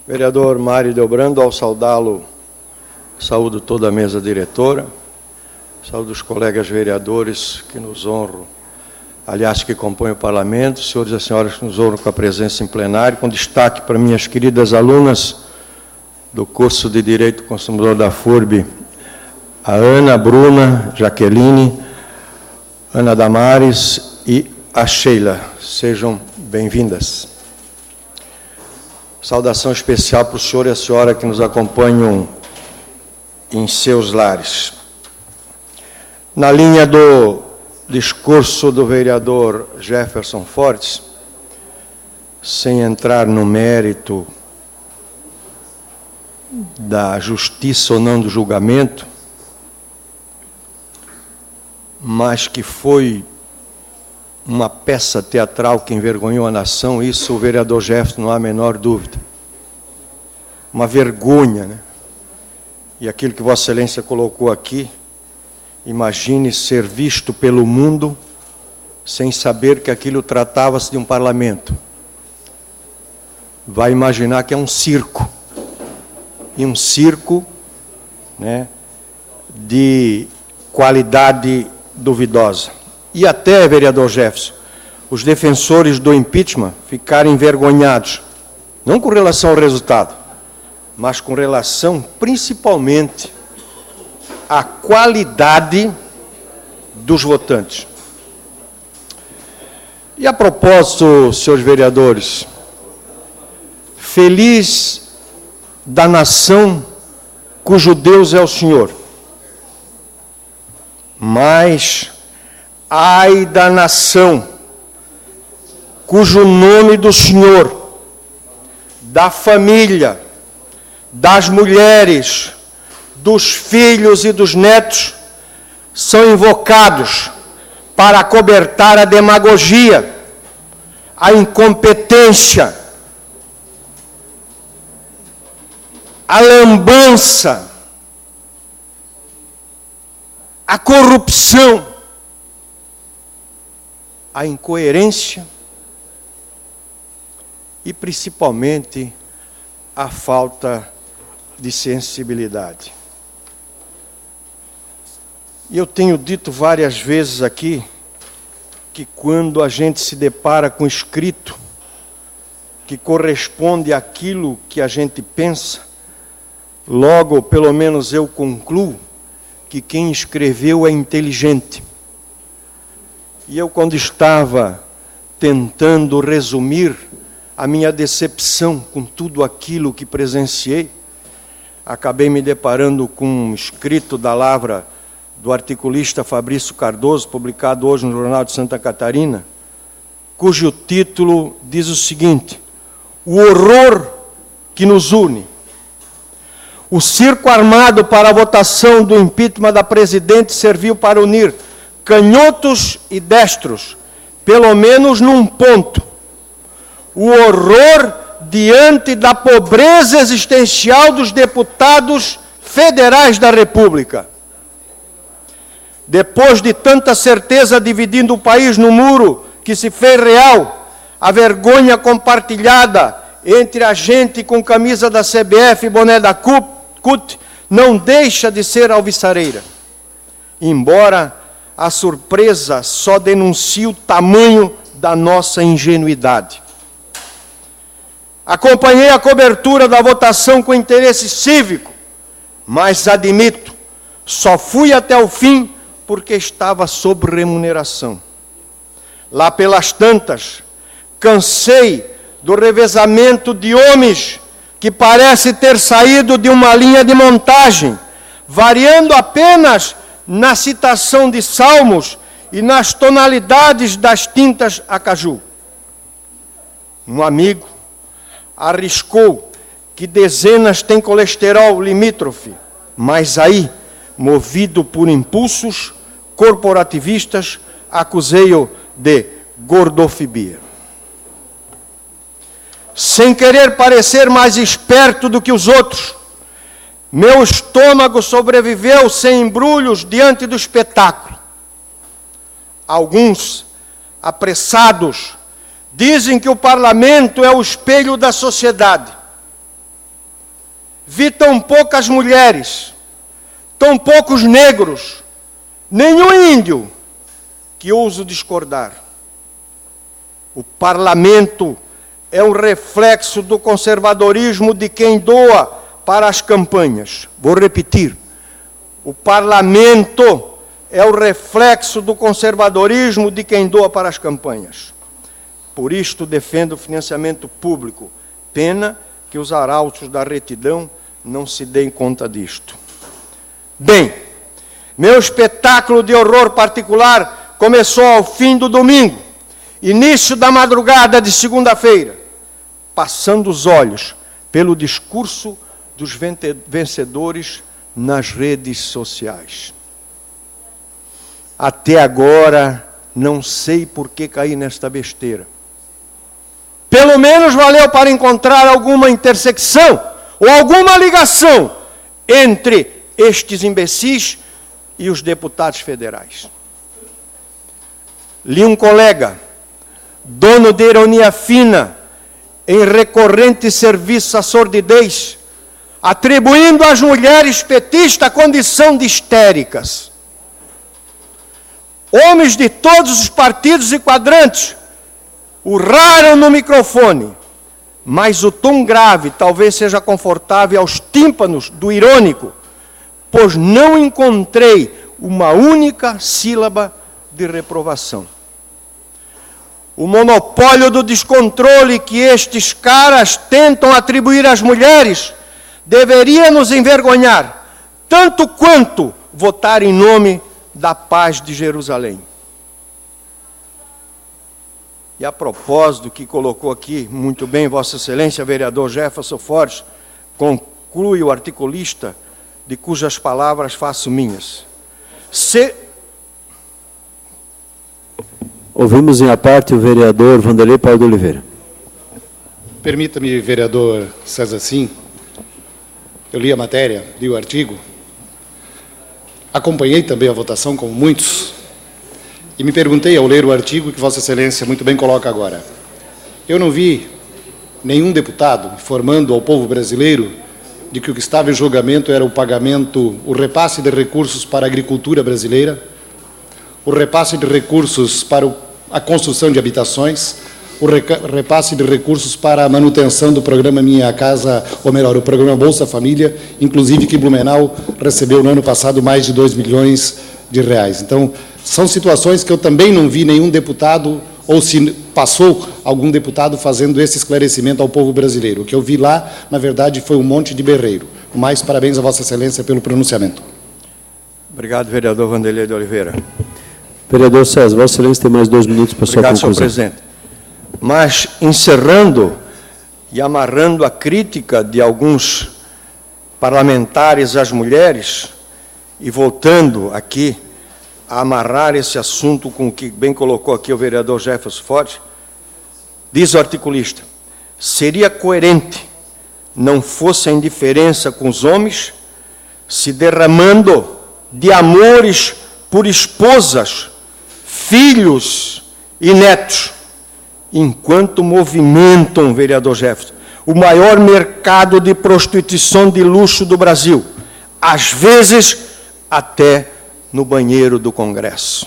Vereador Mário Delbrando, ao saudá-lo, saúdo toda a mesa diretora, saúdo os colegas vereadores que nos honram, aliás, que compõem o Parlamento, senhores e senhoras que nos honram com a presença em plenário, com destaque para minhas queridas alunas do curso de Direito Consumidor da FURB, a Ana, a Bruna, Jaqueline, Ana Damares e a Sheila. Sejam bem-vindas. Saudação especial para o senhor e a senhora que nos acompanham em seus lares. Na linha do discurso do vereador Jefferson Fortes, sem entrar no mérito da justiça ou não do julgamento, mas que foi uma peça teatral que envergonhou a nação, isso o vereador Jefferson não há a menor dúvida. Uma vergonha, né? E aquilo que Vossa Excelência colocou aqui, imagine ser visto pelo mundo sem saber que aquilo tratava-se de um parlamento. Vai imaginar que é um circo. E um circo, né, de qualidade duvidosa. E até, vereador Jefferson, os defensores do impeachment ficaram envergonhados, não com relação ao resultado, mas com relação, principalmente, à qualidade dos votantes. E a propósito, senhores vereadores, feliz da nação cujo Deus é o Senhor, mas ai da nação cujo nome do Senhor, da família, das mulheres, dos filhos e dos netos são invocados para acobertar a demagogia, a incompetência, a lambança, a corrupção, a incoerência e, principalmente, a falta de sensibilidade. E eu tenho dito várias vezes aqui que quando a gente se depara com escrito que corresponde àquilo que a gente pensa, logo, pelo menos eu concluo, que quem escreveu é inteligente. E eu, quando estava tentando resumir a minha decepção com tudo aquilo que presenciei, acabei me deparando com um escrito da lavra do articulista Fabrício Cardoso, publicado hoje no Jornal de Santa Catarina, cujo título diz o seguinte: o horror que nos une. O circo armado para a votação do impeachment da presidente serviu para unir canhotos e destros, pelo menos num ponto: o horror diante da pobreza existencial dos deputados federais da República. Depois de tanta certeza dividindo o país no muro que se fez real, a vergonha compartilhada entre a gente com camisa da CBF e boné da CUT não deixa de ser alvissareira. Embora a surpresa só denuncie o tamanho da nossa ingenuidade. Acompanhei a cobertura da votação com interesse cívico, mas admito, só fui até o fim porque estava sob remuneração. Lá pelas tantas, cansei do revezamento de homens que parece ter saído de uma linha de montagem, variando apenas na citação de salmos e nas tonalidades das tintas a caju. Um amigo arriscou que dezenas têm colesterol limítrofe, mas aí, movido por impulsos corporativistas, acusei-o de gordofobia. Sem querer parecer mais esperto do que os outros, meu estômago sobreviveu sem embrulhos diante do espetáculo. Alguns, apressados, dizem que o parlamento é o espelho da sociedade. vi tão poucas mulheres, tão poucos negros, nenhum índio, que ouso discordar. O parlamento é um reflexo do conservadorismo de quem doa para as campanhas. Vou repetir. O parlamento é o reflexo do conservadorismo de quem doa para as campanhas. Por isto defendo o financiamento público. Pena que os arautos da retidão não se deem conta disto. Bem, meu espetáculo de horror particular começou ao fim do domingo, início da madrugada de segunda-feira, passando os olhos pelo discurso dos vencedores nas redes sociais. Até agora, não sei por que caí nesta besteira. Pelo menos valeu para encontrar alguma intersecção ou alguma ligação entre estes imbecis e os deputados federais. Li um colega, dono de ironia fina, em recorrente serviço à sordidez, atribuindo às mulheres petistas a condição de histéricas. Homens de todos os partidos e quadrantes urraram no microfone, mas o tom grave talvez seja confortável aos tímpanos do irônico, pois não encontrei uma única sílaba de reprovação. O monopólio do descontrole que estes caras tentam atribuir às mulheres deveria nos envergonhar, tanto quanto votar em nome da paz de Jerusalém. E a propósito, que colocou aqui muito bem Vossa Excelência, vereador Jefferson Fortes, conclui o articulista, de cujas palavras faço minhas. Ouvimos em parte o vereador Vanderlei Paulo de Oliveira. Permita-me, vereador César Sim, eu li a matéria, li o artigo, acompanhei também a votação, como muitos, e me perguntei ao ler o artigo que Vossa Excelência muito bem coloca agora. Eu não vi nenhum deputado informando ao povo brasileiro de que o que estava em julgamento era o pagamento, o repasse de recursos para a agricultura brasileira, o repasse de recursos para a construção de habitações, o repasse de recursos para a manutenção do programa Minha Casa, ou melhor, o programa Bolsa Família, inclusive que Blumenau recebeu no ano passado mais de 2 milhões de reais. Então, são situações que eu também não vi nenhum deputado, ou se passou algum deputado fazendo esse esclarecimento ao povo brasileiro. O que eu vi lá, na verdade, foi um monte de berreiro. Mais parabéns a Vossa Excelência pelo pronunciamento. Obrigado, vereador Vanderlei de Oliveira. Vereador César, Vossa Excelência tem mais 2 minutos para sua conclusão. Obrigado, senhor presidente. Mas, encerrando e amarrando a crítica de alguns parlamentares às mulheres, e voltando aqui a amarrar esse assunto com o que bem colocou aqui o vereador Jefferson Fortes, diz o articulista, seria coerente, não fosse a indiferença com os homens, se derramando de amores por esposas, filhos e netos, enquanto movimentam, vereador Jefferson, o maior mercado de prostituição de luxo do Brasil, às vezes até no banheiro do Congresso.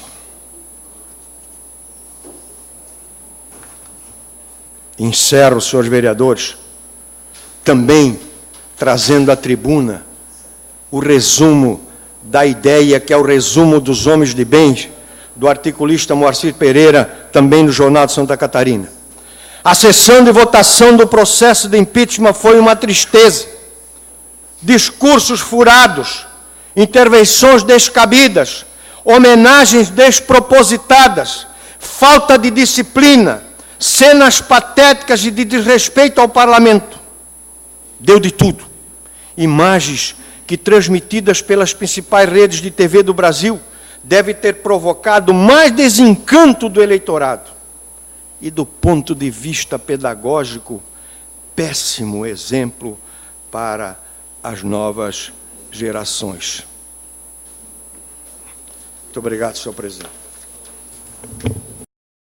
Encerro, senhores vereadores, também trazendo à tribuna o resumo da ideia, que é o resumo dos homens de bem, do articulista Moacir Pereira, também no Jornal de Santa Catarina. A sessão de votação do processo de impeachment foi uma tristeza. Discursos furados, intervenções descabidas, homenagens despropositadas, falta de disciplina, cenas patéticas e de desrespeito ao parlamento. Deu de tudo. Imagens que, transmitidas pelas principais redes de TV do Brasil, deve ter provocado mais desencanto do eleitorado. E do ponto de vista pedagógico, péssimo exemplo para as novas gerações. Muito obrigado, senhor presidente.